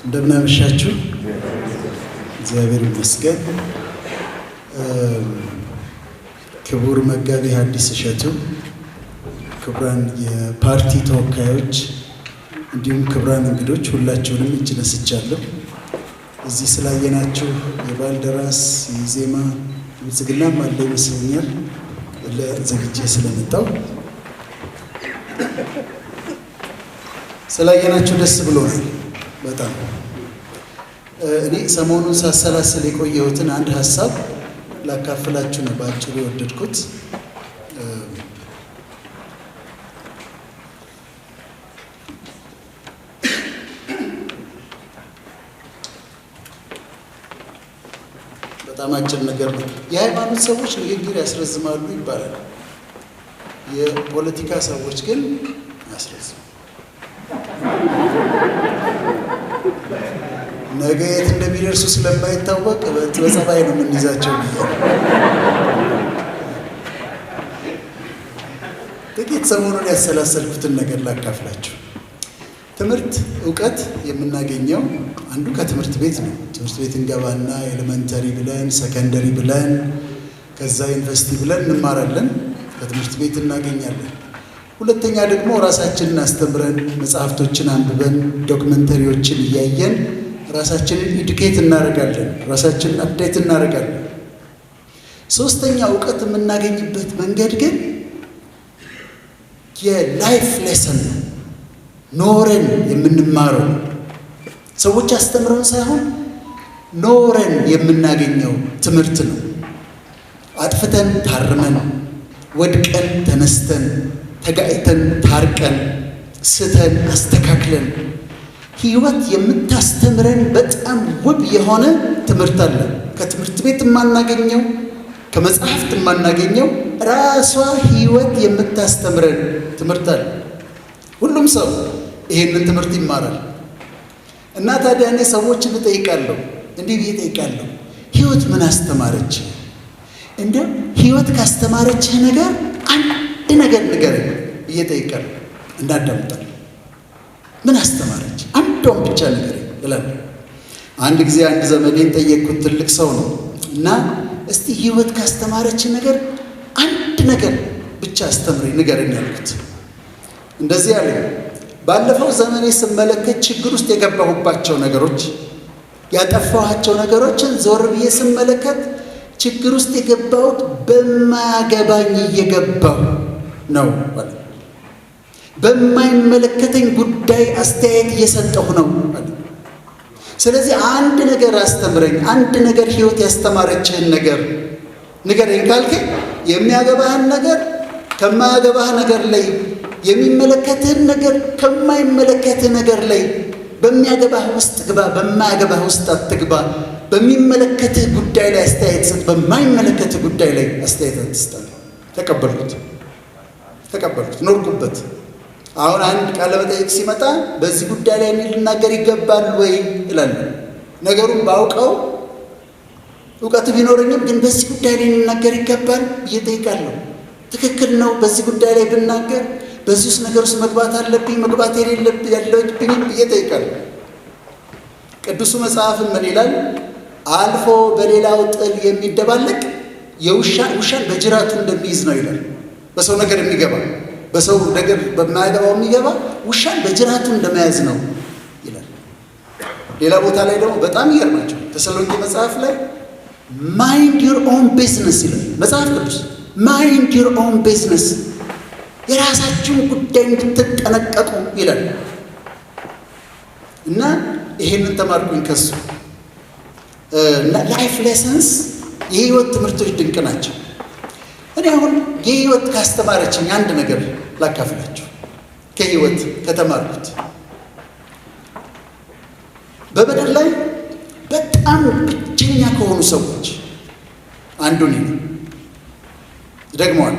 እንደምን አመሻችሁ። እግዚአብሔር ይመስገን። ክቡር መጋቢ ሐዲስ እሸቱ፣ ክቡራን የፓርቲ ተወካዮች እንዲሁም ክቡራን እንግዶች ሁላችሁንም እጅ ነስቻለሁ። እዚህ ስላየናችሁ የባልደራስ የዜማ ብልጽግናም አለ ይመስለኛል ለዝግጅት ስለመጣው ስላየናችሁ ደስ ብሎናል በጣም። እኔ ሰሞኑን ሳሰላስል የቆየሁትን አንድ ሀሳብ ላካፍላችሁ ነው ባጭሩ የወደድኩት። በጣም አጭር ነገር ነው። የሃይማኖት ሰዎች ንግግር ያስረዝማሉ ይባላል። የፖለቲካ ሰዎች ግን ያስረዝማሉ። ነገ የት እንደሚደርሱ ስለማይታወቅ በጸባይ ነው የምንይዛቸው። ጥቂት ሰሞኑን ያሰላሰልኩትን ነገር ላካፍላችሁ። ትምህርት እውቀት የምናገኘው አንዱ ከትምህርት ቤት ነው። ትምህርት ቤት እንገባና ኤሌመንተሪ ብለን ሰከንደሪ ብለን ከዛ ዩኒቨርሲቲ ብለን እንማራለን። ከትምህርት ቤት እናገኛለን። ሁለተኛ ደግሞ ራሳችንን አስተምረን መጽሐፍቶችን አንብበን ዶክመንተሪዎችን እያየን ራሳችንን ኢዱኬት እናደርጋለን። ራሳችንን አፕዴት እናደርጋለን። ሶስተኛ እውቀት የምናገኝበት መንገድ ግን የላይፍ ሌሰን ነው። ኖረን የምንማረው ሰዎች አስተምረውን ሳይሆን ኖረን የምናገኘው ትምህርት ነው። አጥፍተን ታርመን፣ ወድቀን ተነስተን፣ ተጋጭተን ታርቀን፣ ስተን አስተካክለን ህይወት የምታስተምረን በጣም ውብ የሆነ ትምህርት አለ። ከትምህርት ቤት የማናገኘው ከመጽሐፍት የማናገኘው ራሷ ህይወት የምታስተምረን ትምህርት አለ። ሁሉም ሰው ይሄንን ትምህርት ይማራል። እና ታዲያ እኔ ሰዎችን እጠይቃለሁ፣ እንዲህ ብዬ እጠይቃለሁ፣ ህይወት ምን አስተማረች? እንደው ህይወት ካስተማረችህ ነገር አንድ ነገር ንገረኝ ብዬ እጠይቃለሁ። እንዳዳምጣለሁ። ምን አስተማረች? አንዷን ብቻ ንገረኝ እላለሁ። አንድ ጊዜ አንድ ዘመዴን ጠየቅኩት፣ ትልቅ ሰው ነው እና እስቲ ህይወት ካስተማረች ነገር አንድ ነገር ብቻ አስተምረኝ ንገረኝ አልኩት። እንደዚህ አለ። ባለፈው ዘመኔ ስመለከት ችግር ውስጥ የገባሁባቸው ነገሮች፣ ያጠፋኋቸው ነገሮችን ዞር ብዬ ስመለከት ችግር ውስጥ የገባሁት በማያገባኝ እየገባሁ ነው። በማይመለከተኝ ጉዳይ አስተያየት እየሰጠሁ ነው። ስለዚህ አንድ ነገር አስተምረኝ፣ አንድ ነገር ህይወት ያስተማረችህን ነገር ንገረኝ ካልከኝ የሚያገባህን ነገር ከማያገባህ ነገር ላይ፣ የሚመለከትህን ነገር ከማይመለከትህ ነገር ላይ፣ በሚያገባህ ውስጥ ግባ፣ በማያገባህ ውስጥ አትግባ። በሚመለከትህ ጉዳይ ላይ አስተያየት ስጥ፣ በማይመለከትህ ጉዳይ ላይ አስተያየት አትስጥ። ተቀበልኩት፣ ኖርኩበት። አሁን አንድ ቃለ መጠይቅ ሲመጣ በዚህ ጉዳይ ላይ ልናገር ይገባል ወይ እላለሁ። ነገሩን ባውቀው እውቀት ቢኖረኝም ግን በዚህ ጉዳይ ላይ ልናገር ይገባል ብዬ እጠይቃለሁ። ትክክል ነው በዚህ ጉዳይ ላይ ብናገር፣ በዚህ ውስጥ ነገር ውስጥ መግባት አለብኝ መግባት ያለብኝ ብዬ እጠይቃለሁ። ቅዱሱ መጽሐፍም ምን ይላል? አልፎ በሌላው ጥል የሚደባለቅ ውሻን በጅራቱ እንደሚይዝ ነው ይላል። በሰው ነገር የሚገባ በሰው ነገር በማያገባው የሚገባ ውሻን በጅራቱ እንደመያዝ ነው ይላል። ሌላ ቦታ ላይ ደግሞ በጣም ይገርማቸው ተሰሎንቄ መጽሐፍ ላይ ማይንድ ዩር ኦን ቢዝነስ ይላል መጽሐፍ ቅዱስ። ማይንድ ዩር ኦን ቢዝነስ፣ የራሳችሁን ጉዳይ እንድትጠነቀቁ ይላል። እና ይሄንን ተማርኩኝ ከሱ። ላይፍ ሌሰንስ የህይወት ትምህርቶች ድንቅ ናቸው። እኔ አሁን የህይወት ካስተማረችኝ አንድ ነገር ላካፍላችሁ። ከህይወት ከተማርኩት በምድር ላይ በጣም ብቸኛ ከሆኑ ሰዎች አንዱ ነኝ። ደግሞዋል።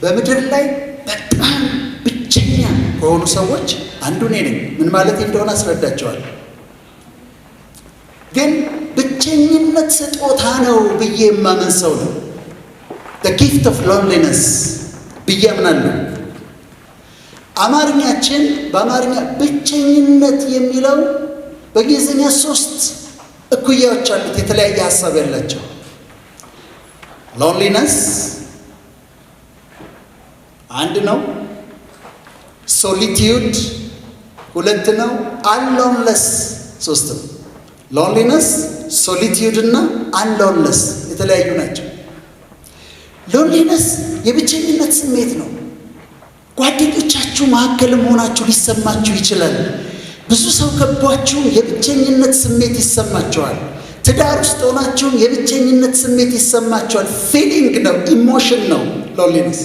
በምድር ላይ በጣም ብቸኛ ከሆኑ ሰዎች አንዱ ነኝ። ምን ማለት እንደሆነ አስረዳቸዋለሁ። ግን ብቸኝነት ስጦታ ነው ብዬ የማምን ሰው ነው። the gift of loneliness ብዬ አምናለሁ። አማርኛችን በአማርኛ ብቸኝነት የሚለው በእንግሊዝኛ 3 እኩያዎች አሉት የተለያየ ሐሳብ ያላቸው። ሎንሊነስ አንድ ነው፣ ሶሊቲዩድ 2 ነው፣ አንሎንለስ 3 ነው። ሎንሊነስ፣ ሶሊቲዩድ እና አንሎንለስ የተለያዩ ናቸው። ሎንሊነስ የብቸኝነት ስሜት ነው። ጓደኞቻችሁ መካከል መሆናችሁ ሊሰማችሁ ይችላል። ብዙ ሰው ከቧችሁ የብቸኝነት ስሜት ይሰማችኋል። ትዳር ውስጥ ሆናችሁ የብቸኝነት ስሜት ይሰማችኋል። ፊሊንግ ነው፣ ኢሞሽን ነው ሎንሊነስ።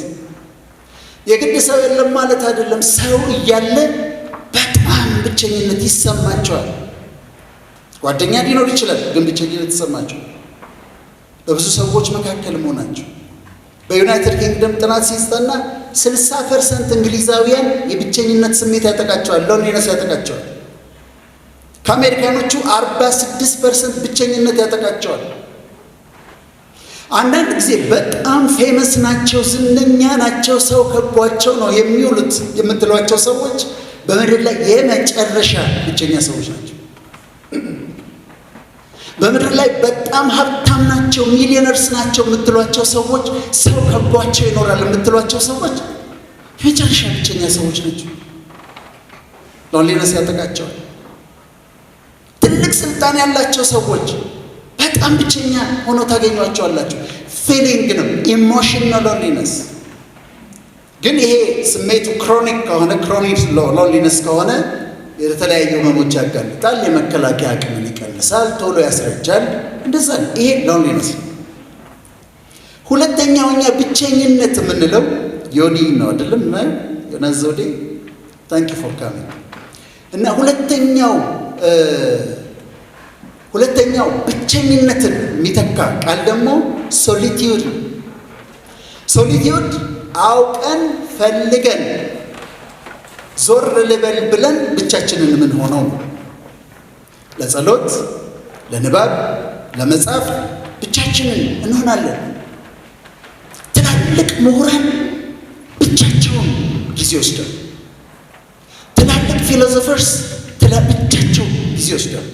የግድ ሰው የለም ማለት አይደለም። ሰው እያለ በጣም ብቸኝነት ይሰማችኋል። ጓደኛ ሊኖር ይችላል፣ ግን ብቸኝነት ይሰማችኋል። በብዙ ሰዎች መካከል መሆናችሁ በዩናይትድ ኪንግደም ጥናት ሲጠና 60% እንግሊዛውያን የብቸኝነት ስሜት ያጠቃቸዋል፣ ሎንሊነስ ያጠቃቸዋል። ከአሜሪካኖቹ 46% ብቸኝነት ያጠቃቸዋል። አንዳንድ ጊዜ በጣም ፌመስ ናቸው፣ ዝነኛ ናቸው፣ ሰው ከቧቸው ነው የሚውሉት የምትሏቸው ሰዎች በምድር ላይ የመጨረሻ ብቸኛ ሰዎች ናቸው። በምድር ላይ በጣም ሀብታም ናቸው፣ ሚሊዮነርስ ናቸው የምትሏቸው ሰዎች፣ ሰው ከቧቸው ይኖራል የምትሏቸው ሰዎች የመጨረሻ ብቸኛ ሰዎች ናቸው። ሎንሊነስ ያጠቃቸዋል። ትልቅ ስልጣን ያላቸው ሰዎች በጣም ብቸኛ ሆኖ ታገኟቸዋላችሁ። ፊሊንግ ነው፣ ኢሞሽን ነው ሎንሊነስ። ግን ይሄ ስሜቱ ክሮኒክ ከሆነ ክሮኒክ ሎንሊነስ ከሆነ የተለያዩ ህመሞች ያጋልጣል፣ የመከላከያ አቅምን ይቀንሳል፣ ቶሎ ያስረጃል። እንደዛ ነው። ይሄ ሎንሊነስ ነው። ሁለተኛው እኛ ብቸኝነት የምንለው ዮኒ ነው አይደለም? ዮናስ ዘውዴ ታንክ ዩ ፎር ካሚንግ። እና ሁለተኛው ብቸኝነትን የሚተካ ቃል ደግሞ ሶሊቲዩድ ነው። ሶሊቲዩድ አውቀን ፈልገን ዞር ልበል ብለን ብቻችንን ምን ሆነው ነው። ለጸሎት፣ ለንባብ፣ ለመጻፍ ብቻችንን እንሆናለን። ትላልቅ ምሁራን ብቻቸውን ጊዜ ወስደው፣ ትላልቅ ፊሎሶፈርስ ብቻቸው ጊዜ ወስደው፣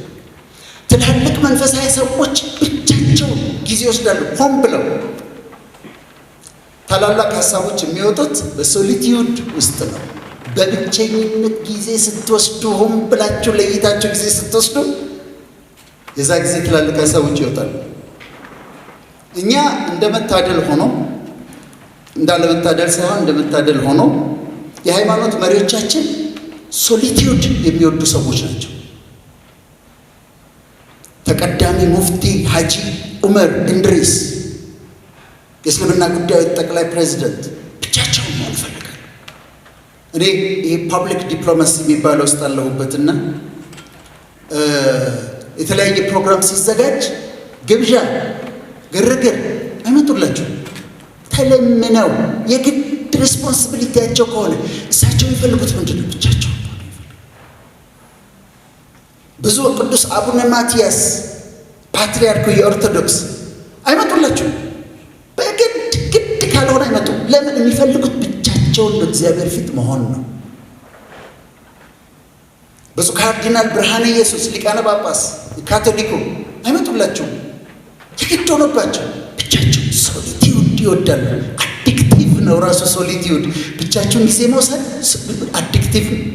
ትላልቅ መንፈሳዊ ሰዎች ብቻቸው ጊዜ ወስዳሉ። ሆን ብለው ታላላቅ ሀሳቦች የሚወጡት በሶሊቲዩድ ውስጥ ነው። በብቸኝነት ጊዜ ስትወስዱ፣ ሆን ብላችሁ ለይታችሁ ጊዜ ስትወስዱ የዛ ጊዜ ትላልቅ ሀሳቦች ይወጣሉ። እኛ እንደመታደል ሆኖ እንዳለመታደል ሳይሆን እንደመታደል ሆኖ የሃይማኖት መሪዎቻችን ሶሊቲዩድ የሚወዱ ሰዎች ናቸው። ተቀዳሚ ሙፍቲ ሐጂ ዑመር እንድሪስ የእስልምና ጉዳዮች ጠቅላይ ፕሬዚደንት ብቻቸውን መሆን ይፈልጋሉ። እኔ ይህ ፓብሊክ ዲፕሎማሲ የሚባለው ውስጥ አለሁበትና የተለያየ ፕሮግራም ሲዘጋጅ ግብዣ፣ ግርግር አይመጡላቸው። ተለምነው የግድ ሬስፖንሲቢሊቲያቸው ከሆነ እሳቸው የሚፈልጉት ምንድን ነው? ብቻቸው። ብፁዕ ቅዱስ አቡነ ማትያስ ፓትርያርኩ የኦርቶዶክስ አይመጡላቸው። ግድ ካልሆነ አይመጡም። ለምን? የሚፈልጉት ብቻቸውን በእግዚአብሔር ፊት መሆን ነው። ብፁዕ ካርዲናል ብርሃነ ኢየሱስ ሊቃነ ጳጳስ ካቶሊኩ አይመጡላቸውም። የግድ ሆኖባቸው ብቻቸው ሶሊቲዩድ ይወዳሉ። አዲክቲቭ ነው ራሱ ሶሊቲዩድ። ብቻቸውን ጊዜ መውሰድ አዲክቲቭ ነው።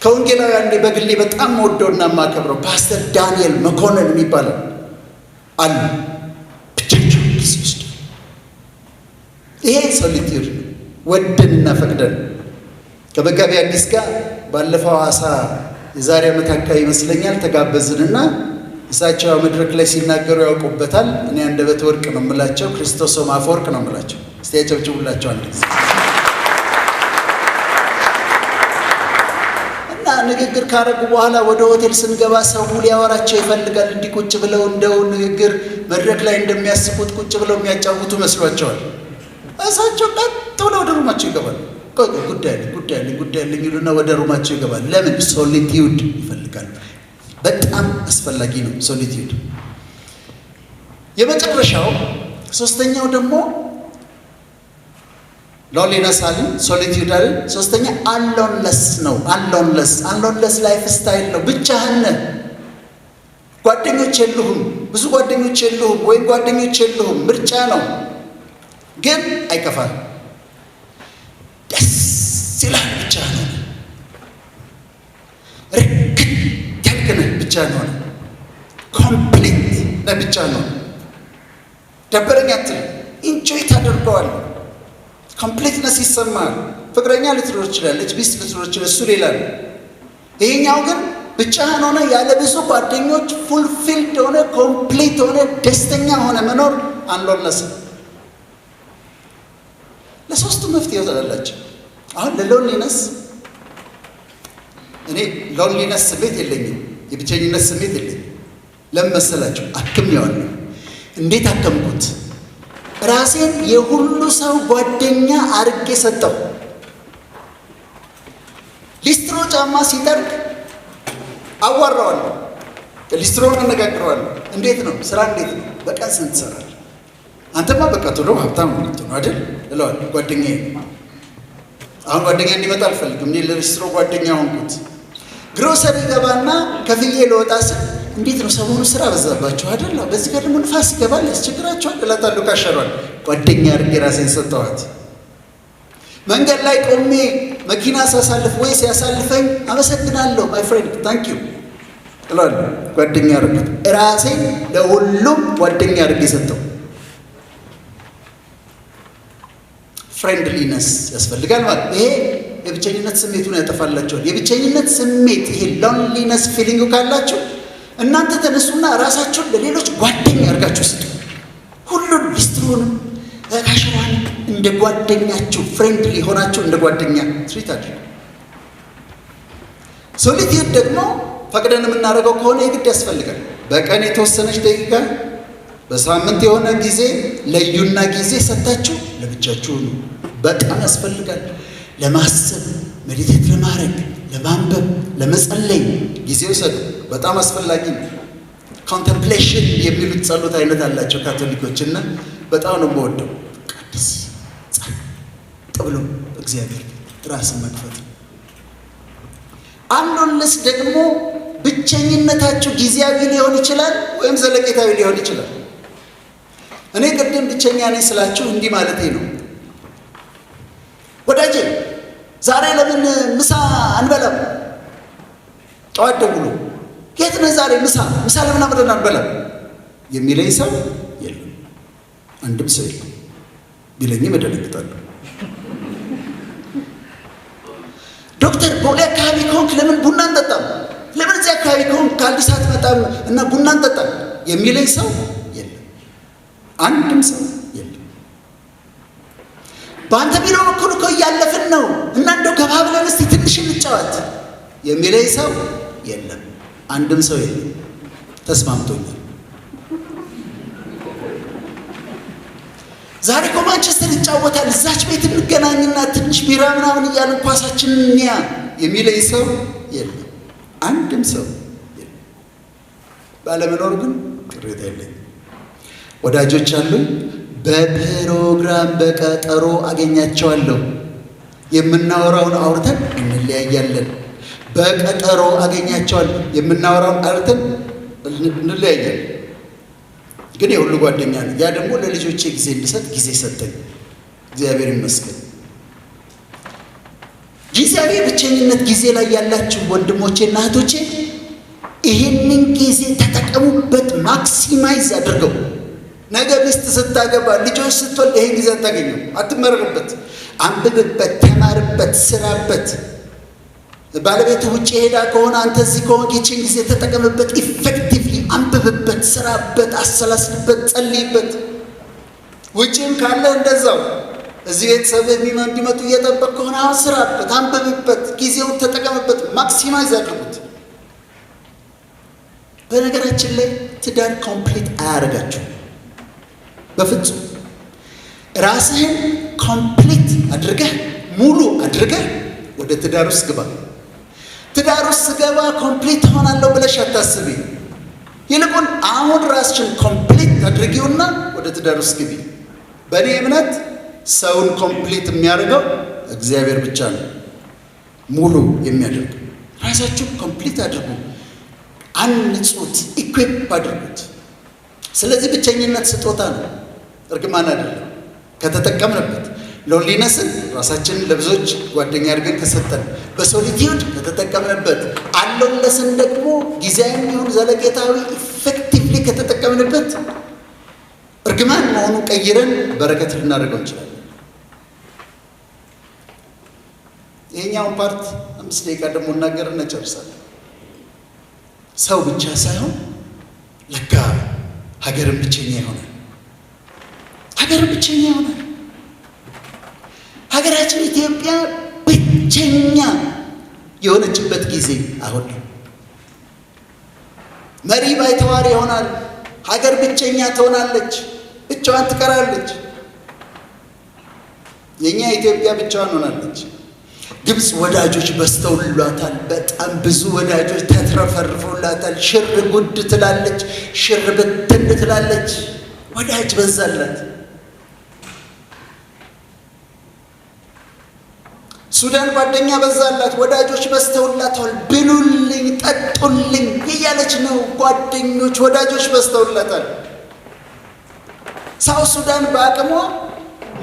ከወንጌላውያን አንዴ በግሌ በጣም ወደውና የማከብረው ፓስተር ዳንኤል መኮንን የሚባለው አሉ። ብቻቸውን ጊዜ ወስደው ይሄ ሶሊቲዩድ ነው። ወደንና ፈቅደን ከመጋቢ አዲስ ጋር ባለፈው ሐዋሳ የዛሬ ዓመት አካባቢ ይመስለኛል ተጋበዝንና እሳቸው መድረክ ላይ ሲናገሩ ያውቁበታል። እኔ አንደበተ ወርቅ ነው የምላቸው፣ ክርስቶስም አፈወርቅ ነው የምላቸው። እስቲ ያጨብጭቡላቸው አንድ ጊዜ። እና ንግግር ካረጉ በኋላ ወደ ሆቴል ስንገባ ሰው ሊያወራቸው ይፈልጋል። እንዲህ ቁጭ ብለው እንደው ንግግር መድረክ ላይ እንደሚያስቡት ቁጭ ብለው የሚያጫውቱ መስሏቸዋል። እሳቸው ቀጥ ብለው ወደ ሩማቸው ይገባሉ። ጉዳይ አለኝ ይሉና ወደ ሩማቸው ይገባል። ለምን? ሶሊቲዩድ ይፈልጋሉ። በጣም አስፈላጊ ነው ሶሊቲዩድ። የመጨረሻው ሶስተኛው ደግሞ ሎንሊነስ አለን፣ ሶሊቲዩድ አለን። ሶስተኛ አሎንለስ ነው። አሎንለስ ላይፍ ስታይል ነው። ብቻህን ነህ። ጓደኞች የሉህም፣ ብዙ ጓደኞች የሉህም፣ ወይም ጓደኞች የሉህም። ምርጫ ነው፣ ግን አይከፋም። ደስ ይላል። ብቻህን ሆነ ርክት ያልክ ነህ። ብቻህን ሆነ ኮምፕሊት ነህ። ብቻህን ሆነ ደበረኝ አትልም። ኢንጆይ ታደርገዋለህ። ኮምፕሊትነስ ይሰማል። ፍቅረኛ ልትኖር ትችላለች፣ ሚስት ልትኖር ትችላለች፣ እሱ ሌላ ነው። ይሄኛው ግን ብቻህን ሆነ ያለ ብዙ ጓደኞች ፉልፊልድ ሆነ ኮምፕሊት ሆነ ደስተኛ ሆነ መኖር አንሎንለስ። ለሶስቱ መፍትሄ ይወጣላችሁ። አሁን ለሎንሊነስ እኔ ሎንሊነስ ስሜት የለኝም፣ የብቸኝነት ስሜት የለኝም። ለምን መሰላችሁ? አክሜዋለሁ። እንዴት አከምኩት? ራሴን የሁሉ ሰው ጓደኛ አርጌ ሰጠው። ሊስትሮ ጫማ ሲጠርግ አዋራዋለሁ፣ ሊስትሮን አነጋግረዋለሁ። እንዴት ነው ስራ? እንዴት ነው በቀን ስንት ትሰራለህ? አንተማ በቃ ቶሎ ሀብታም ነው አይደል እለዋለሁ። ጓደኛዬ አሁን ጓደኛ እንዲመጣ አልፈልግም። እኔ ለሊስትሮ ጓደኛ ሆንኩት። ግሮሰሪ ገባና ከፍዬ ለወጣ ስል እንዴት ነው ሰሞኑ ስራ በዛባችሁ አይደል? በዚህ ጋር ደግሞ ንፋስ ይገባል ያስቸግራችኋል እላታለሁ። ካሸሯል ጓደኛ አድርጌ ራሴን ሰጠኋት። መንገድ ላይ ቆሜ መኪና ሳሳልፍ ወይ ሲያሳልፈኝ አመሰግናለሁ ማይ ፍሬንድ ታንክ ዩ እላለሁ። ጓደኛ አድርጌ ራሴን ለሁሉም ጓደኛ አድርጌ ሰጠው። ፍሬንድሊነስ ያስፈልጋል ማለት ይሄ የብቸኝነት ስሜቱን ያጠፋላችኋል። የብቸኝነት ስሜት ይሄ ሎንሊነስ ፊሊንግ ካላችሁ እናንተ ተነሱና ራሳችሁን ለሌሎች ጓደኛ አድርጋችሁ ስጡ። ሁሉን ሊስትሮንም ካሸዋንም እንደ ጓደኛችሁ ፍሬንድሊ ሆናችሁ እንደ ጓደኛ ትሪት አድርጉ። ሶሊቲዩድ ደግሞ ፈቅደን የምናደርገው ከሆነ የግድ ያስፈልጋል። በቀን የተወሰነች ደቂቃ፣ በሳምንት የሆነ ጊዜ ለዩና ጊዜ ሰጥታችሁ ለብቻችሁ ነው። በጣም ያስፈልጋል። ለማሰብ፣ ሜዲቴት ለማድረግ፣ ለማንበብ፣ ለመጸለይ ጊዜ ውሰዱ። በጣም አስፈላጊ ነው። ኮንተምፕሌሽን የሚሉት ጸሎት አይነት አላቸው ካቶሊኮች እና በጣም ነው የምወደው። ቅዱስ ጸጥ ብሎ እግዚአብሔር ራስን መክፈት ነው። አሎንለስ ደግሞ ብቸኝነታችሁ ጊዜያዊ ሊሆን ይችላል ወይም ዘለቄታዊ ሊሆን ይችላል። እኔ ቅድም ብቸኛ ነኝ ስላችሁ እንዲህ ማለቴ ነው። ወዳጄ ዛሬ ለምን ምሳ አንበላም? ጠዋት ደውሎ የት ነህ ዛሬ ምሳ ለምን አብረን አንበላም የሚለኝ ሰው የለም። አንድም ሰው የለም። ቢለኝም እደነግጣለሁ። ዶክተር ቦሌ አካባቢ ከሆንክ ለምን ቡና አንጠጣም? ለምን እዚህ አካባቢ ከሆንክ ከአዲስ አትመጣም እና ቡና አንጠጣም የሚለኝ ሰው የለም። አንድም ሰው የለም። በአንተ ቢሮ በኩል እኮ እያለፍን ነው እና እንደው ገባ ብለን እስቲ ትንሽ እንጫወት የሚለኝ ሰው የለም። አንድም ሰው የለም። ተስማምቶኛል። ዛሬ እኮ ማንቸስተር ይጫወታል፣ እዛች ቤት እንገናኝና ትንሽ ቢራ ምናምን እያልን ኳሳችንን እንያ የሚለኝ ሰው የለም። አንድም ሰው የለም። ባለመኖር ግን ቅሬታ የለኝም። ወዳጆች አሉኝ። በፕሮግራም በቀጠሮ አገኛቸዋለሁ። የምናወራውን አውርተን እንለያያለን። በቀጠሮ አገኛቸዋለሁ። የምናወራውን አውርተን እንለያያለን። ግን የሁሉ ጓደኛ ነው። ያ ደግሞ ለልጆቼ ጊዜ እንድሰጥ ጊዜ ሰጠኝ። እግዚአብሔር ይመስገን። ጊዜያዊ ብቸኝነት ጊዜ ላይ ያላችሁ ወንድሞቼና እህቶቼ ይህንን ጊዜ ተጠቀሙበት። ማክሲማይዝ አድርገው። ነገ ሚስት ስታገባ፣ ልጆች ስትወልድ ይህን ጊዜ አታገኘው። አትመረቅበት። አንብብበት፣ ተማርበት፣ ስራበት። ባለቤቱ ውጭ ሄዳ ከሆነ አንተ እዚህ ከሆንክ ይህችን ጊዜ ተጠቀምበት። ኢፌክቲቭሊ አንብብበት፣ ስራበት፣ አሰላስልበት፣ ጸልይበት። ውጭም ካለ እንደዛው እዚህ ቤተሰብ እንዲመጡ እየጠበቅ ከሆነ አሁን ስራበት፣ አንብብበት፣ ጊዜውን ተጠቀምበት። ማክሲማይዝ አድርጉት። በነገራችን ላይ ትዳር ኮምፕሊት አያደርጋችሁ በፍጹም። ራስህን ኮምፕሊት አድርገህ ሙሉ አድርገህ ወደ ትዳር ውስጥ ግባ። ትዳር ውስጥ ስገባ ኮምፕሊት ሆናለሁ ብለሽ አታስቢ። ይልቁን አሁን ራስሽን ኮምፕሊት አድርጊውና ወደ ትዳር ውስጥ ግቢ። በእኔ እምነት ሰውን ኮምፕሊት የሚያደርገው እግዚአብሔር ብቻ ነው። ሙሉ የሚያደርግ ራሳችሁ ኮምፕሊት አድርጉ፣ አንጹት፣ ኢኩዊፕ አድርጉት። ስለዚህ ብቸኝነት ስጦታ ነው፣ እርግማን አይደለም። ከተጠቀምንበት ሎንሊነስን ራሳችንን ለብዙዎች ጓደኛ አድርገን ከሰጠን፣ በሶሊቲዩድ ከተጠቀምንበት፣ አሎንለስን ደግሞ ጊዜያዊ ይሁን ዘለቄታዊ ኢፌክቲቭሊ ከተጠቀምንበት እርግማን መሆኑን ቀይረን በረከት ልናደርገው እንችላለን። ይሄኛውን ፓርት 5 ደቂቃ ደግሞ እናገርና እንጨርሳለን። ሰው ብቻ ሳይሆን ለካ ሀገርን ብቸኛ ይሆናል። ሀገርን ብቸኛ ይሆናል። ሀገራችን ኢትዮጵያ ብቸኛ የሆነችበት ጊዜ አሁን ነው። መሪ ባይተዋር ይሆናል። ሀገር ብቸኛ ትሆናለች፣ ብቻዋን ትቀራለች። የኛ ኢትዮጵያ ብቻዋን ሆናለች። ግብፅ ወዳጆች በስተውላታል። በጣም ብዙ ወዳጆች ተትረፈርፈውላታል። ሽር ጉድ ትላለች፣ ሽር ብትን ትላለች። ወዳጅ በዛላት። ሱዳን ጓደኛ በዛላት፣ ወዳጆች በስተውላታል። ብሉልኝ ጠጡልኝ እያለች ነው። ጓደኞች ወዳጆች በስተውላታል። ሳውት ሱዳን በአቅሟ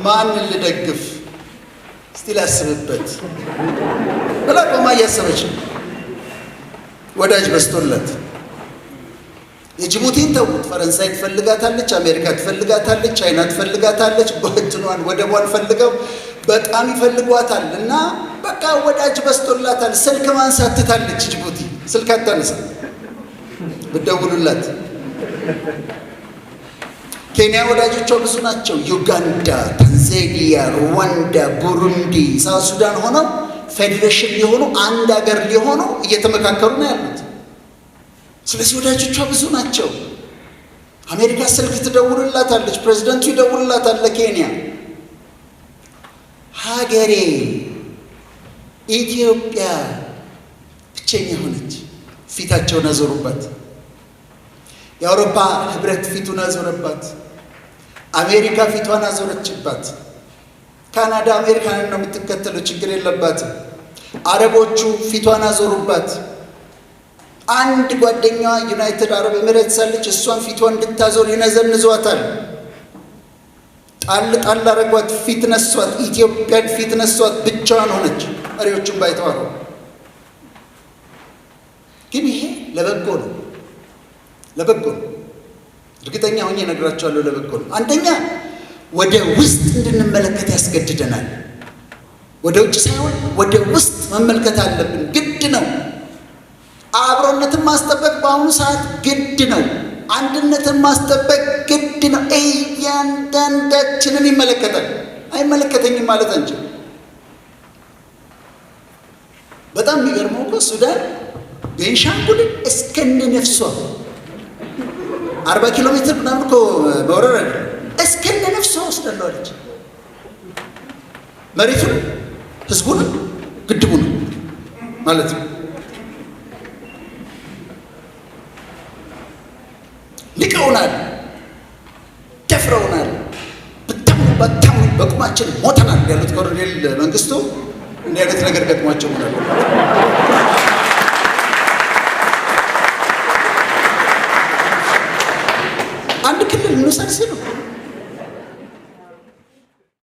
ማንን ልደግፍ እስቲ ላስብበት ብላ ቆማ እያሰበች ነው። ወዳጅ በስቶላት። የጅቡቲን ተውት። ፈረንሳይ ትፈልጋታለች፣ አሜሪካ ትፈልጋታለች፣ ቻይና ትፈልጋታለች። በእንትኗን ወደቧን ፈልገው በጣም ይፈልጓታል። እና በቃ ወዳጅ በስቶላታል። ስልክ ማንሳት ትታለች። ጅቡቲ ስልክ አታነሳ ብትደውሉላት። ኬንያ ወዳጆቿ ብዙ ናቸው። ዩጋንዳ፣ ታንዛኒያ፣ ሩዋንዳ፣ ቡሩንዲ፣ ሳውት ሱዳን ሆነው ፌዴሬሽን ሊሆኑ አንድ ሀገር ሊሆኑ እየተመካከሩ ነው ያሉት። ስለዚህ ወዳጆቿ ብዙ ናቸው። አሜሪካ ስልክ ትደውልላታለች፣ ፕሬዚደንቱ ይደውልላታል ለኬንያ። ሀገሬ ኢትዮጵያ ብቸኛ ሆነች። ፊታቸውን አዞሩባት። የአውሮፓ ህብረት ፊቱን አዞረባት። አሜሪካ ፊቷን አዞረችባት። ካናዳ አሜሪካንን ነው የምትከተለው፣ ችግር የለባትም። አረቦቹ ፊቷን አዞሩባት። አንድ ጓደኛዋ ዩናይትድ አረብ ኤሚሬትስ አለች። እሷን ፊቷን እንድታዞር ይነዘንዟታል። ጣል ጣል አረጓት፣ ፊት ነሷት። ኢትዮጵያን ፊት ነሷት። ብቻዋን ሆነች። መሪዎቹም ባይተዋሩ። ግን ይሄ ለበጎ ነው፣ ለበጎ ነው። እርግጠኛ ሆኜ እነግራቸዋለሁ፣ ለበጎ ነው። አንደኛ ወደ ውስጥ እንድንመለከት ያስገድደናል። ወደ ውጭ ሳይሆን ወደ ውስጥ መመልከት አለብን። ግድ ነው። አብሮነትን ማስጠበቅ በአሁኑ ሰዓት ግድ ነው። አንድነትን ማስጠበቅ ግድ ነው። እያንዳንዳችንን ይመለከታል። አይመለከተኝም ማለት አንችል። በጣም የሚገርመው እኮ ሱዳን ቤንሻንጉልን እስከነ ነፍሷ 40 ኪሎ ሜትር ምናምን እኮ መውረር አለ። እስከነ ነፍሷ ወስዳለች። መሬቱን፣ ህዝቡን፣ ግድቡን ማለት ነው። ንቀውናል፣ ደፍረውናል። በጣም በቁማችን ሞተናል ያሉት ኮሎኔል መንግስቱ እንዲህ አይነት ነገር ገጥሟቸው ሆናል። አንድ ክልል እንውሰድ ሲሉ